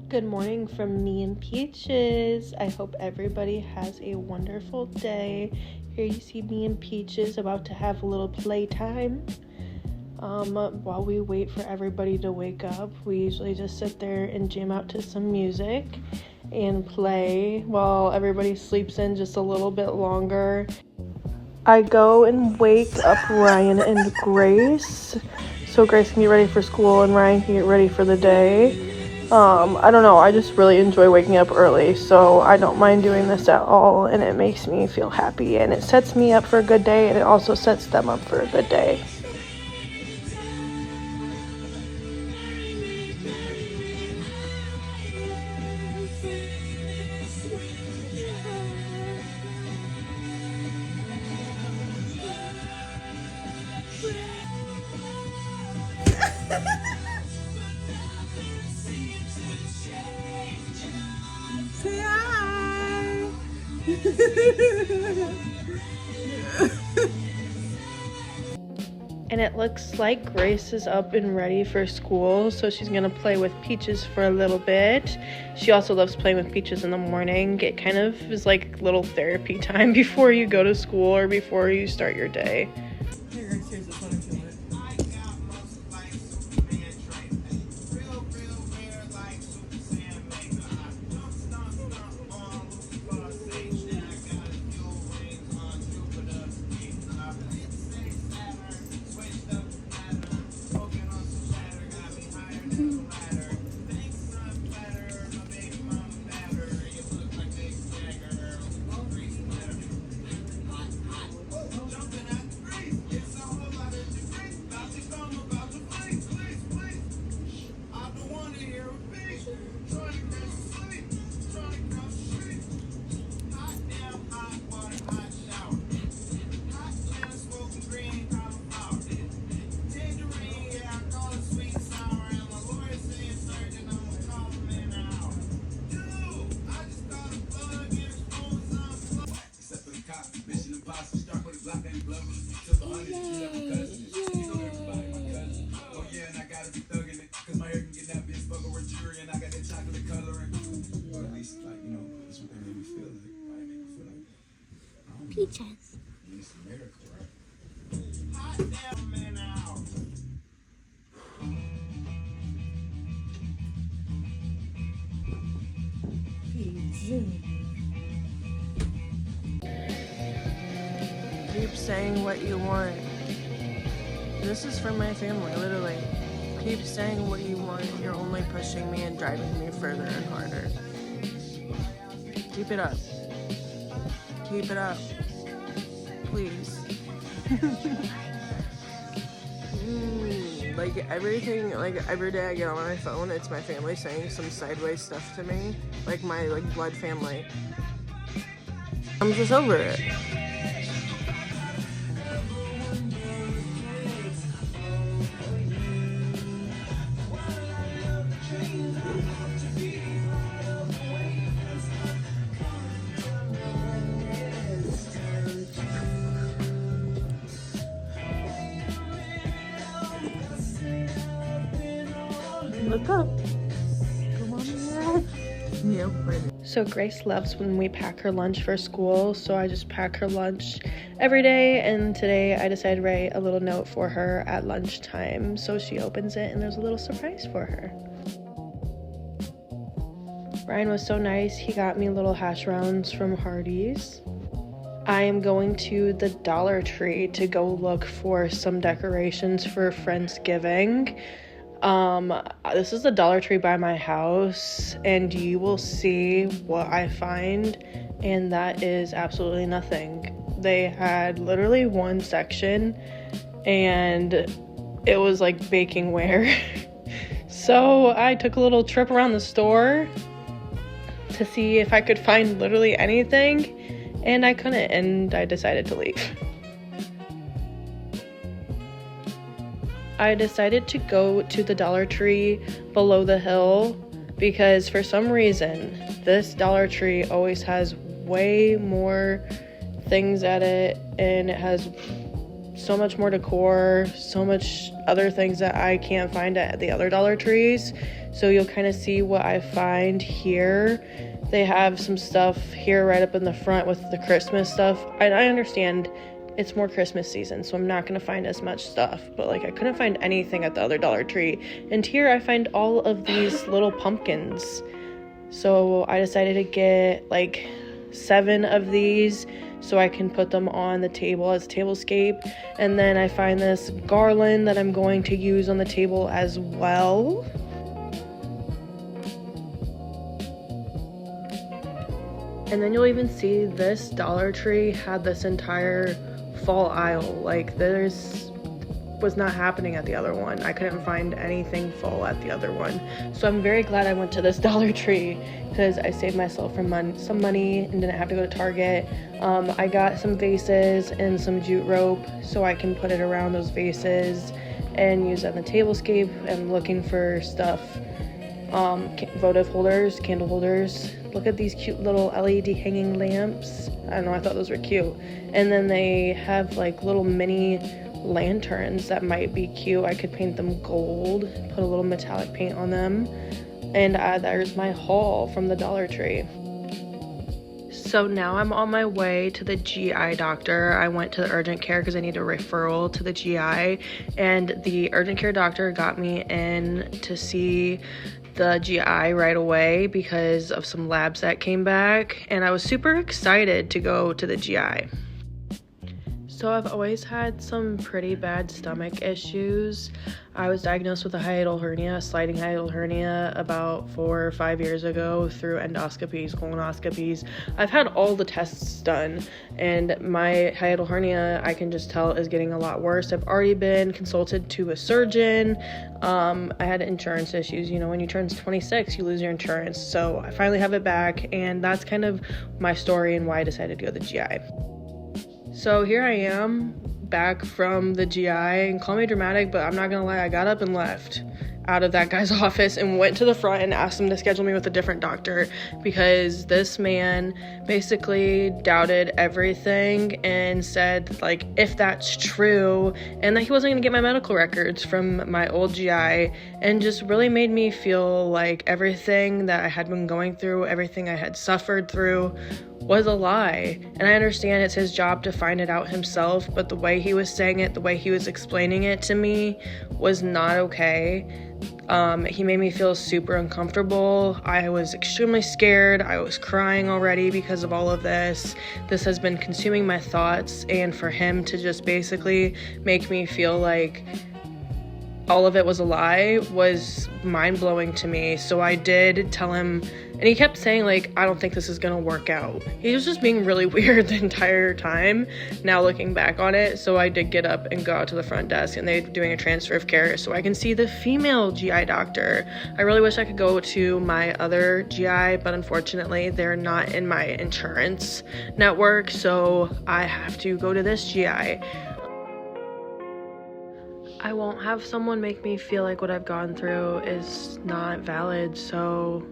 Good morning from me and Peaches. I hope everybody has a wonderful day. Here you see me and Peaches about to have a little playtime. While we wait for everybody to wake up, we usually just sit there and jam out to some music and play while everybody sleeps in just a little bit longer. I go and wake up Ryan and Grace, so Grace can get ready for school and Ryan can get ready for the day. I don't know, I just really enjoy waking up early, so I don't mind doing this at all, and it makes me feel happy, and it sets me up for a good day, and it also sets them up for a good day. Say hi. And it looks like Grace is up and ready for school, so she's gonna play with Peaches for a little bit. She also loves playing with Peaches in the morning. It kind of is like little therapy time before you go to school or before you start your day. Peaches. Keep saying what you want. This is for my family, literally. Keep saying what you want. You're only pushing me and driving me further and harder. Keep it up. Keep it up. Please. Like everything, like every day I get on my phone, it's my family saying some sideways stuff to me. Like my blood family. I'm just over it. Look up. Come on, yeah. So Grace loves when we pack her lunch for school, so I just pack her lunch every day, and today I decided to write a little note for her at lunchtime, so she opens it and there's a little surprise for her. Ryan was so nice, he got me little hash browns from Hardee's. I am going to the Dollar Tree to go look for some decorations for Friendsgiving. This is the Dollar Tree by my house, and you will see what I find, and that is absolutely nothing. They had literally one section, and it was like baking ware. So I took a little trip around the store to see if I could find literally anything, and I couldn't, and I decided to leave. I decided to go to the Dollar Tree below the hill because for some reason this Dollar Tree always has way more things at it, and it has so much more decor, so much other things that I can't find at the other Dollar Trees. So you'll kind of see what I find here. They have some stuff here right up in the front with the Christmas stuff. And I understand it's more Christmas season, so I'm not going to find as much stuff. But like, I couldn't find anything at the other Dollar Tree. And here I find all of these little pumpkins. So I decided to get like 7 of these so I can put them on the table as a tablescape. And then I find this garland that I'm going to use on the table as well. And then you'll even see this Dollar Tree had this entire fall aisle. Like, was not happening at the other one. I couldn't find anything fall at the other one. So I'm very glad I went to this Dollar Tree because I saved myself some money and didn't have to go to Target. I got some vases and some jute rope so I can put it around those vases and use it on the tablescape. I'm looking for stuff, votive holders, candle holders. Look at these cute little LED hanging lamps. I don't know, I thought those were cute. And then they have like little mini lanterns that might be cute. I could paint them gold, put a little metallic paint on them. And there's my haul from the Dollar Tree. So now I'm on my way to the GI doctor. I went to the urgent care because I need a referral to the GI, and the urgent care doctor got me in to see the GI right away because of some labs that came back, and I was super excited to go to the GI. So I've always had some pretty bad stomach issues. I was diagnosed with a hiatal hernia, a sliding hiatal hernia, about 4 or 5 years ago through endoscopies, colonoscopies. I've had all the tests done, and my hiatal hernia, I can just tell, is getting a lot worse. I've already been consulted to a surgeon. I had insurance issues. You know, when you turn 26, you lose your insurance. So I finally have it back, and that's kind of my story and why I decided to go to the GI. So here I am, back from the GI, and call me dramatic, but I'm not gonna lie, I got up and left out of that guy's office and went to the front and asked him to schedule me with a different doctor because this man basically doubted everything and said, like, if that's true, and that he wasn't gonna get my medical records from my old GI, and just really made me feel like everything that I had been going through, everything I had suffered through, was a lie. And I understand it's his job to find it out himself, but the way he was saying it, the way he was explaining it to me was not okay. He made me feel super uncomfortable. I was extremely scared. I was crying already because of all of this. This has been consuming my thoughts, and for him to just basically make me feel like all of it was a lie was mind-blowing to me. So I did tell him, and he kept saying, like, I don't think this is gonna work out. He was just being really weird the entire time, now looking back on it. So I did get up and go out to the front desk, and they're doing a transfer of care so I can see the female GI doctor. I really wish I could go to my other GI, but unfortunately they're not in my insurance network, so I have to go to this GI. I won't have someone make me feel like what I've gone through is not valid, so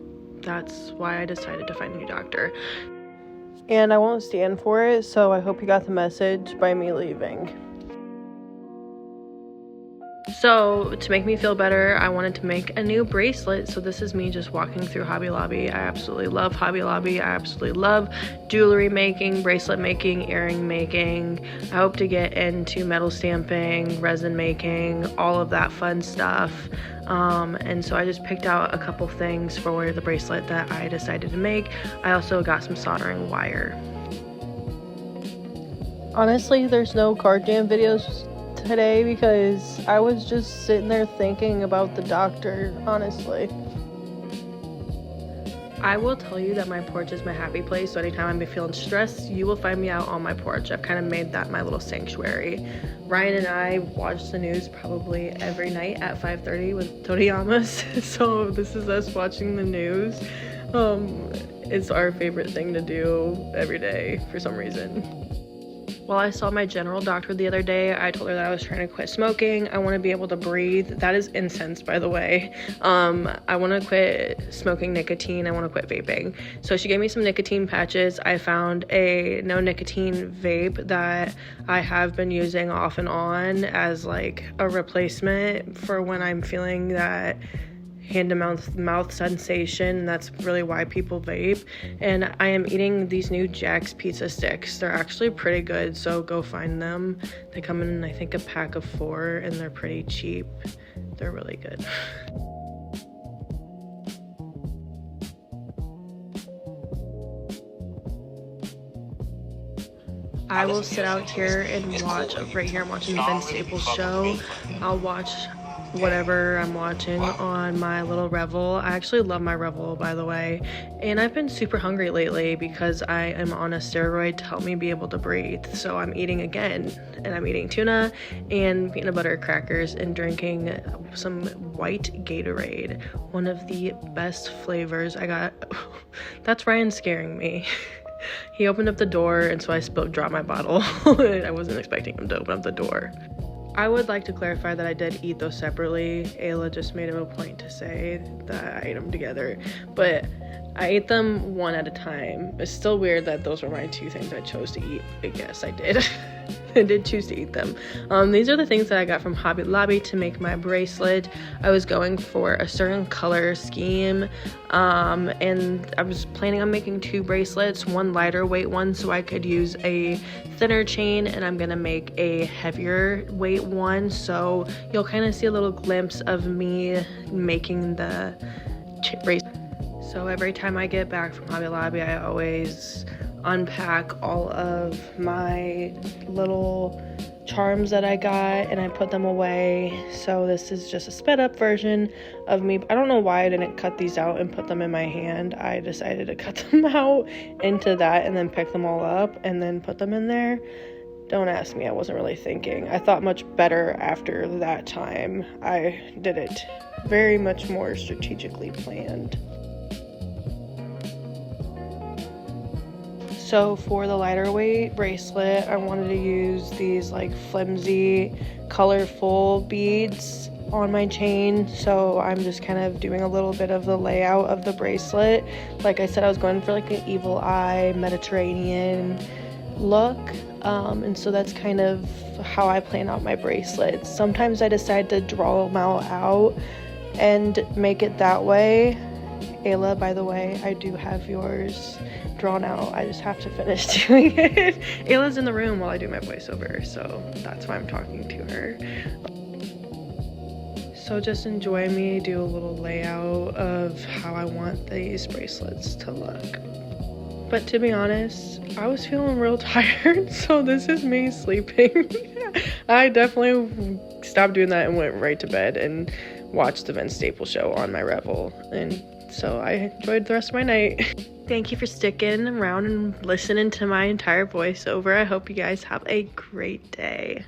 that's why I decided to find a new doctor. And I won't stand for it, so I hope you got the message by me leaving. So to make me feel better, I wanted to make a new bracelet. So this is me just walking through Hobby Lobby. I absolutely love Hobby Lobby. I absolutely love jewelry making, bracelet making, earring making. I hope to get into metal stamping, resin making, all of that fun stuff. And so I just picked out a couple things for the bracelet that I decided to make. I also got some soldering wire. Honestly, there's no card jam videos today because I was just sitting there thinking about the doctor, honestly. I will tell you that my porch is my happy place, so anytime I'm feeling stressed, you will find me out on my porch. I've kind of made that my little sanctuary. Ryan and I watch the news probably every night at 5:30 with Toriyama's, so this is us watching the news. It's our favorite thing to do every day for some reason. Well, I saw my general doctor the other day. I told her that I was trying to quit smoking. I want to be able to breathe. That is incense, by the way. I want to quit smoking nicotine. I want to quit vaping. So she gave me some nicotine patches. I found a no nicotine vape that I have been using off and on as like a replacement for when I'm feeling that hand to mouth sensation. That's really why people vape. And I am eating these new Jack's pizza sticks. They're actually pretty good, so go find them. They come in, I think, a pack of 4, and they're pretty cheap. They're really good. I will sit out here and watch. Right here I'm watching the Ben Staples show. I'll watch whatever I'm watching on my little Revel. I actually love my Revel, by the way, and I've been super hungry lately because I am on a steroid to help me be able to breathe. So I'm eating again, and I'm eating tuna and peanut butter crackers and drinking some white Gatorade, one of the best flavors I got. That's Ryan scaring me. He opened up the door, and so I dropped my bottle. I wasn't expecting him to open up the door. I would like to clarify that I did eat those separately. Ayla just made it a point to say that I ate them together, but I ate them one at a time. It's still weird that those were my 2 things I chose to eat. I guess I did. I did choose to eat them. These are the things that I got from Hobby Lobby to make my bracelet. I was going for a certain color scheme, and I was planning on making 2 bracelets, one lighter weight one so I could use a thinner chain, and I'm gonna make a heavier weight one, so you'll kind of see a little glimpse of me making the bracelet. So every time I get back from Hobby Lobby, I always unpack all of my little charms that I got and I put them away. So this is just a sped up version of me. I don't know why I didn't cut these out and put them in my hand. I decided to cut them out into that and then pick them all up and then put them in there. Don't ask me, I wasn't really thinking. I thought much better after that time. I did it very much more strategically planned. So for the lighter weight bracelet, I wanted to use these like flimsy, colorful beads on my chain. So I'm just kind of doing a little bit of the layout of the bracelet. Like I said, I was going for like an evil eye, Mediterranean look. And so that's kind of how I plan out my bracelets. Sometimes I decide to draw them out and make it that way. Ayla, by the way, I do have yours drawn out. I just have to finish doing it. Ayla's in the room while I do my voiceover, so that's why I'm talking to her. So just enjoy me do a little layout of how I want these bracelets to look. But to be honest, I was feeling real tired, so this is me sleeping. I definitely stopped doing that and went right to bed and watched the Ben Staples show on my Revel, and so I enjoyed the rest of my night. Thank you for sticking around and listening to my entire voiceover. I hope you guys have a great day.